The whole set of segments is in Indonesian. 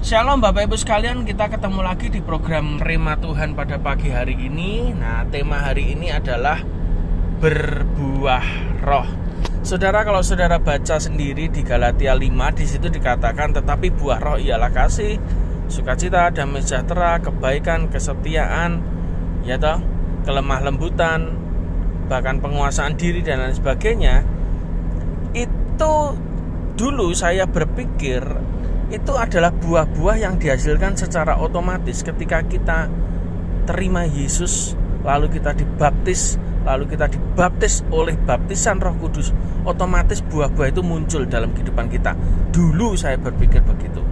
Shalom Bapak Ibu sekalian, kita ketemu lagi di program Rema Tuhan pada pagi hari ini. Nah, tema hari ini adalah berbuah roh. Saudara, kalau saudara baca sendiri di Galatia 5, di situ dikatakan tetapi buah roh ialah kasih, sukacita, damai sejahtera, kebaikan, kesetiaan, ya toh, kelemah lembutan, bahkan penguasaan diri dan lain sebagainya. Itu dulu saya berpikir itu adalah buah-buah yang dihasilkan secara otomatis ketika kita terima Yesus, lalu kita dibaptis, oleh baptisan Roh Kudus, otomatis buah-buah itu muncul dalam kehidupan kita. Dulu saya berpikir begitu.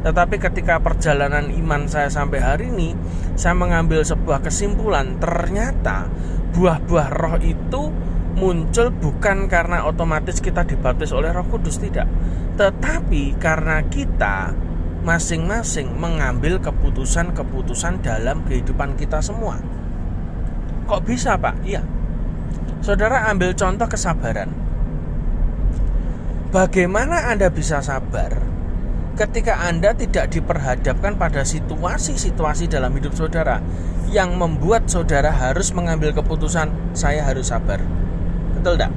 Tetapi ketika perjalanan iman saya sampai hari ini, saya mengambil sebuah kesimpulan, ternyata buah-buah roh itu muncul bukan karena otomatis kita dibaptis oleh Roh Kudus, tidak, tetapi karena kita masing-masing mengambil keputusan-keputusan dalam kehidupan kita semua. Kok bisa, Pak? Iya. Saudara ambil contoh kesabaran. Bagaimana Anda bisa sabar ketika Anda tidak diperhadapkan pada situasi-situasi dalam hidup saudara yang membuat saudara harus mengambil keputusan, saya harus sabar? Betul tak?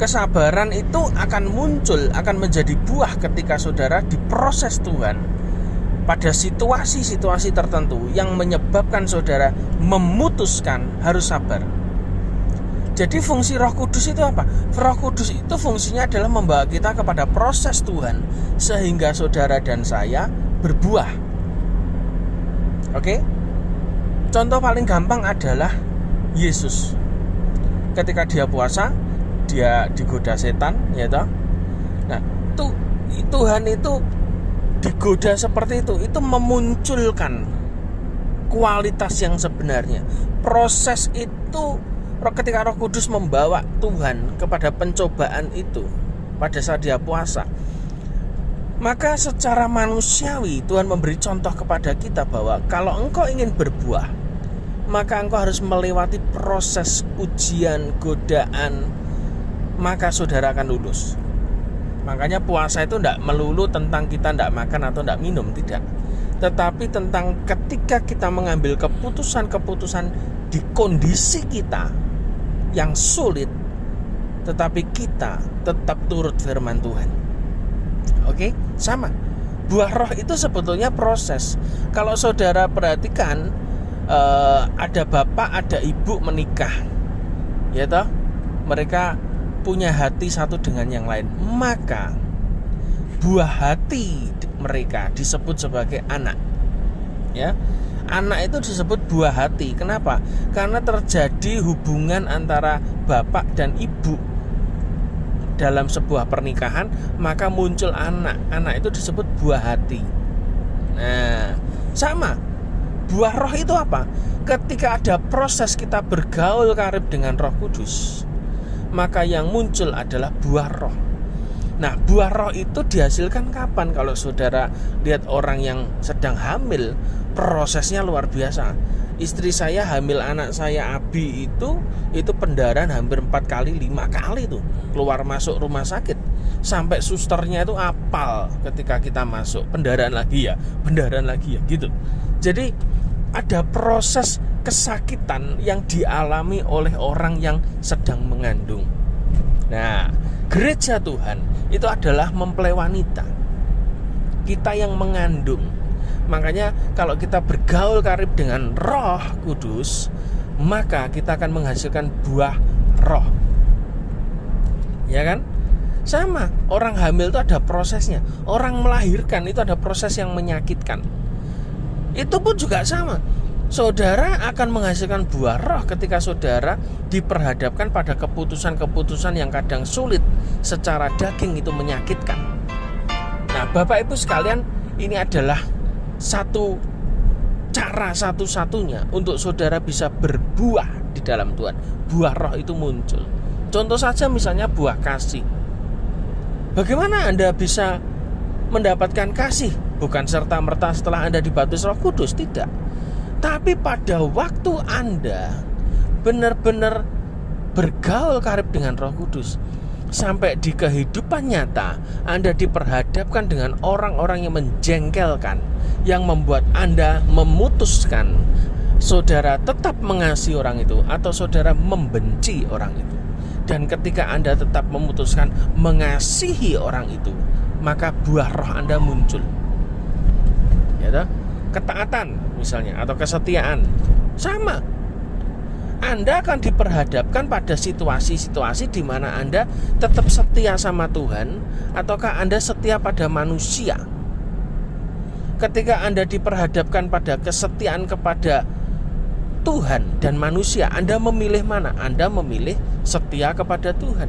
Kesabaran itu akan muncul, akan menjadi buah ketika saudara diproses Tuhan pada situasi-situasi tertentu yang menyebabkan saudara memutuskan harus sabar. Jadi fungsi Roh Kudus itu apa? Roh Kudus itu fungsinya adalah membawa kita kepada proses Tuhan sehingga saudara dan saya berbuah. Oke? Contoh paling gampang adalah Yesus. Ketika dia puasa, dia digoda setan, ya toh. Nah, Tuhan itu digoda seperti itu memunculkan kualitas yang sebenarnya. Proses itu ketika Roh Kudus membawa Tuhan kepada pencobaan itu pada saat dia puasa, maka secara manusiawi Tuhan memberi contoh kepada kita bahwa kalau engkau ingin berbuah, maka engkau harus melewati proses ujian, godaan, maka saudara akan lulus. Makanya puasa itu tidak melulu tentang kita tidak makan atau tidak minum, tidak. Tetapi tentang ketika kita mengambil keputusan-keputusan di kondisi kita yang sulit, tetapi kita tetap turut firman Tuhan. Oke, sama. Buah roh itu sebetulnya proses. Kalau saudara perhatikan, ada bapak, ada ibu menikah, ya toh, mereka punya hati satu dengan yang lain, maka buah hati mereka disebut sebagai anak. Ya, anak itu disebut buah hati. Kenapa? Karena terjadi hubungan antara bapak dan ibu dalam sebuah pernikahan, maka muncul anak. Anak itu disebut buah hati. Nah, sama. Buah roh itu apa? Ketika ada proses kita bergaul karib dengan Roh Kudus, maka yang muncul adalah buah roh. Nah, buah roh itu dihasilkan kapan? Kalau saudara lihat orang yang sedang hamil, prosesnya luar biasa. Istri saya hamil anak saya Abi itu pendarahan hampir 4 kali 5 kali tuh, keluar masuk rumah sakit. Sampai susternya itu apal ketika kita masuk, pendarahan lagi ya gitu. Jadi ada proses kesakitan yang dialami oleh orang yang sedang mengandung. Nah, gereja Tuhan itu adalah mempelai wanita, kita yang mengandung. Makanya kalau kita bergaul karib dengan Roh Kudus, maka kita akan menghasilkan buah roh. Ya kan? Sama, orang hamil itu ada prosesnya. Orang melahirkan itu ada proses yang menyakitkan. Itu pun juga sama. Saudara akan menghasilkan buah roh ketika saudara diperhadapkan pada keputusan-keputusan yang kadang sulit, secara daging itu menyakitkan. Nah, Bapak Ibu sekalian, ini adalah satu cara satu-satunya untuk saudara bisa berbuah di dalam Tuhan. Buah roh itu muncul. Contoh saja misalnya buah kasih. Bagaimana Anda bisa mendapatkan kasih? Bukan serta-merta setelah Anda dibaptis Roh Kudus, tidak. Tapi pada waktu Anda benar-benar bergaul karib dengan Roh Kudus, sampai di kehidupan nyata Anda diperhadapkan dengan orang-orang yang menjengkelkan, yang membuat Anda memutuskan saudara tetap mengasihi orang itu atau saudara membenci orang itu. Dan ketika Anda tetap memutuskan mengasihi orang itu, maka buah roh Anda muncul. Ya toh? Ketaatan misalnya atau kesetiaan sama. Anda akan diperhadapkan pada situasi-situasi di mana Anda tetap setia sama Tuhan ataukah Anda setia pada manusia. Ketika Anda diperhadapkan pada kesetiaan kepada Tuhan dan manusia, Anda memilih mana? Anda memilih setia kepada Tuhan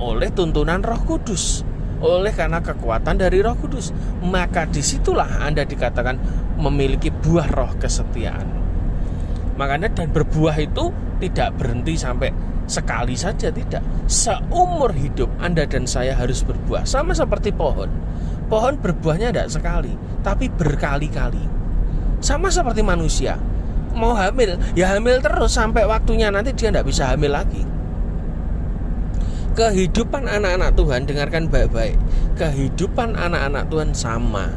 oleh tuntunan Roh Kudus, oleh karena kekuatan dari Roh Kudus. Maka disitulah Anda dikatakan memiliki buah roh kesetiaan. Makanya dan berbuah itu tidak berhenti sampai sekali saja, tidak. Seumur hidup Anda dan saya harus berbuah. Sama seperti pohon. Pohon berbuahnya tidak sekali, tapi berkali-kali. Sama seperti manusia. Mau hamil, ya hamil terus sampai waktunya nanti dia tidak bisa hamil lagi. Kehidupan anak-anak Tuhan, dengarkan baik-baik. Kehidupan anak-anak Tuhan sama.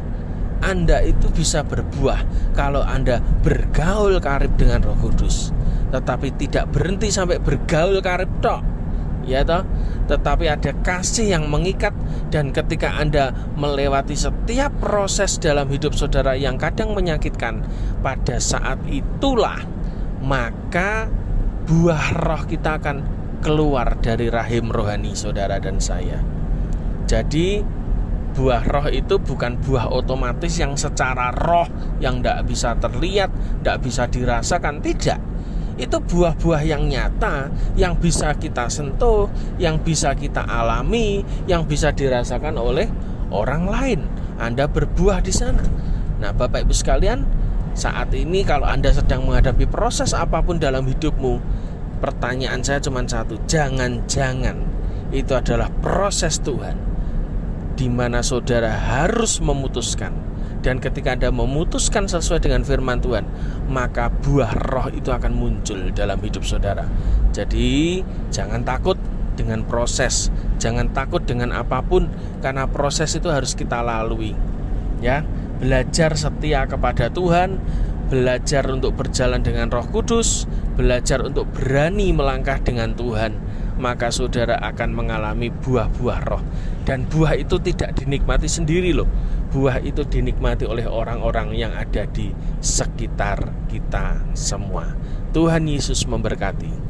Anda itu bisa berbuah kalau Anda bergaul karib dengan Roh Kudus, tetapi tidak berhenti sampai bergaul karib tok, ya toh, tetapi ada kasih yang mengikat. Dan ketika Anda melewati setiap proses dalam hidup saudara yang kadang menyakitkan, pada saat itulah maka buah roh kita akan keluar dari rahim rohani saudara dan saya. Jadi buah roh itu bukan buah otomatis yang secara roh, yang tidak bisa terlihat, tidak bisa dirasakan, tidak. Itu buah-buah yang nyata, yang bisa kita sentuh, yang bisa kita alami, yang bisa dirasakan oleh orang lain. Anda berbuah di sana. Nah, Bapak Ibu sekalian, saat ini kalau Anda sedang menghadapi proses apapun dalam hidupmu, pertanyaan saya cuma satu, jangan-jangan itu adalah proses Tuhan, di mana saudara harus memutuskan. Dan ketika Anda memutuskan sesuai dengan firman Tuhan, maka buah roh itu akan muncul dalam hidup saudara. Jadi jangan takut dengan proses, jangan takut dengan apapun, karena proses itu harus kita lalui. Ya, belajar setia kepada Tuhan, belajar untuk berjalan dengan Roh Kudus, belajar untuk berani melangkah dengan Tuhan, maka saudara akan mengalami buah-buah roh. Dan buah itu tidak dinikmati sendiri loh. Buah itu dinikmati oleh orang-orang yang ada di sekitar kita semua. Tuhan Yesus memberkati.